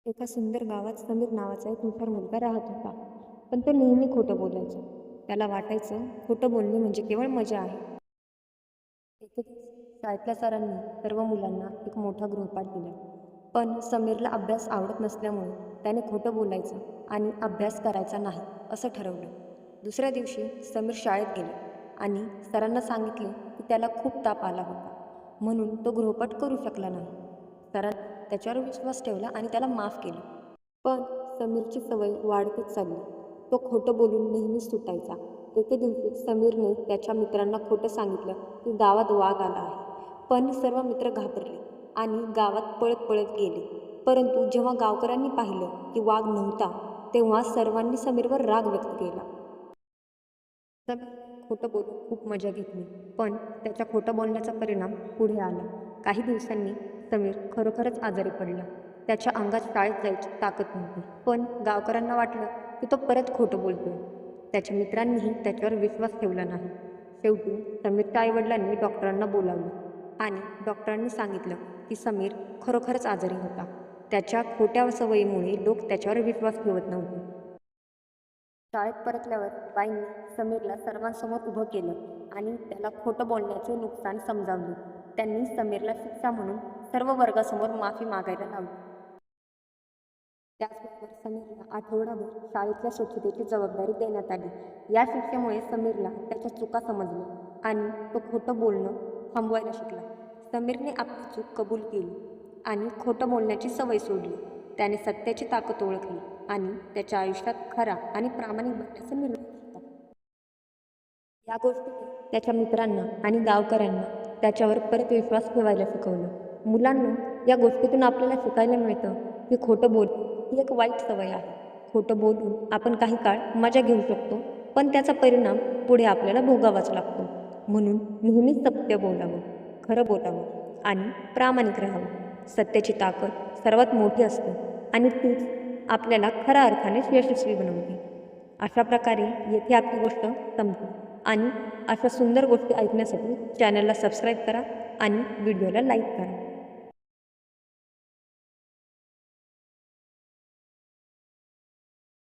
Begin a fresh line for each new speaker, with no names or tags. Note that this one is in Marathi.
एका सुंदर गावात समीर नावाचा एक हुशार मुलगा राहत होता. पण तो नेहमी खोटं बोलायचा. त्याला वाटायचं खोटं बोलणे म्हणजे केवळ मजा आहे. एके दिवशी शाळेतल्या सरांनी सर्व मुलांना एक मोठा गृहपाठ दिला. पण समीरला अभ्यास आवडत नसल्यामुळे त्याने खोटं बोलायचं आणि अभ्यास करायचा नाही असं ठरवलं. दुसऱ्या दिवशी समीर शाळेत गेला आणि सरांना सांगितले की त्याला खूप ताप आला होता, म्हणून तो गृहपाठ करू शकला नाही. सरांनी त्याच्यावर विश्वास ठेवला आणि त्याला माफ केलं. पण समीरची सवय वाढतच चालली. तो खोटं बोलून नेहमीच सुटायचा. एके दिवशी समीरने त्याच्या मित्रांना खोटं सांगितलं की गावात वाघ आला आहे. पण सर्व मित्र घाबरले आणि गावात पळत पळत गेले. परंतु जेव्हा गावकऱ्यांनी पाहिलं की वाघ नव्हता, तेव्हा सर्वांनी समीरवर राग व्यक्त केला. समीरने खोटं बोलून खूप मजा घेतली, पण त्याच्या खोटं बोलण्याचा परिणाम पुढे आला. काही दिवसांनी समीर खरोखरच आजारी पडला. त्याच्या अंगात शाळेत जायची ताकद नव्हती. पण गावकऱ्यांना वाटलं की तो परत खोटं बोलतोय. त्याच्या मित्रांनीही त्याच्यावर विश्वास ठेवला नाही. शेवटी समीरच्या आईवडिलांनी डॉक्टरांना बोलावलं आणि डॉक्टरांनी सांगितलं की समीर खरोखरच आजारी होता. त्याच्या खोट्या सवयीमुळे लोक त्याच्यावर विश्वास ठेवत नव्हते. शाळेत परतल्यावर बाईंनी समीरला सर्वांसमोर उभं केलं आणि त्याला खोटं बोलण्याचे नुकसान समजावले. त्यांनी समीरला शिक्षा म्हणून सर्व वर्गासमोर माफी मागायला लावली. त्याचबरोबर समीरला आठवडाभर शाळेतल्या स्वच्छतेची जबाबदारी देण्यात आली. या शिक्षेमुळे समीरला त्याच्या चुका समजल्या आणि तो खोटं बोलणं थांबवायला शिकला. समीरने आपली चूक कबूल केली आणि खोटं बोलण्याची सवय सोडली. त्याने सत्याची ताकद ओळखली आणि त्याच्या आयुष्यात खरा आणि प्रामाणिक बनण्याचा निर्णय घेतला. या गोष्टीने त्याच्या मित्रांना आणि गावकऱ्यांना त्याच्यावर परत विश्वास ठेवायला शिकवलं. मुलांना या गोष्टीतून आपल्याला शिकायला मिळतं की खोटं बोलणं ही एक वाईट सवय आहे. खोटं बोलून आपण काही काळ मजा घेऊ शकतो, पण त्याचा परिणाम पुढे आपल्याला भोगावाच लागतो. म्हणून नेहमीच सत्य बोलावं, खरं बोलावं आणि प्रामाणिक राहावं. सत्याची ताकद सर्वात मोठी असते आणि तीच आपल्याला खऱ्या अर्थाने यशस्वी बनवते. अशा प्रकारे येथे आपली गोष्ट संपते आणि अशा सुंदर गोष्टी ऐकण्यासाठी चॅनलला सबस्क्राईब करा आणि व्हिडिओला लाईक करा.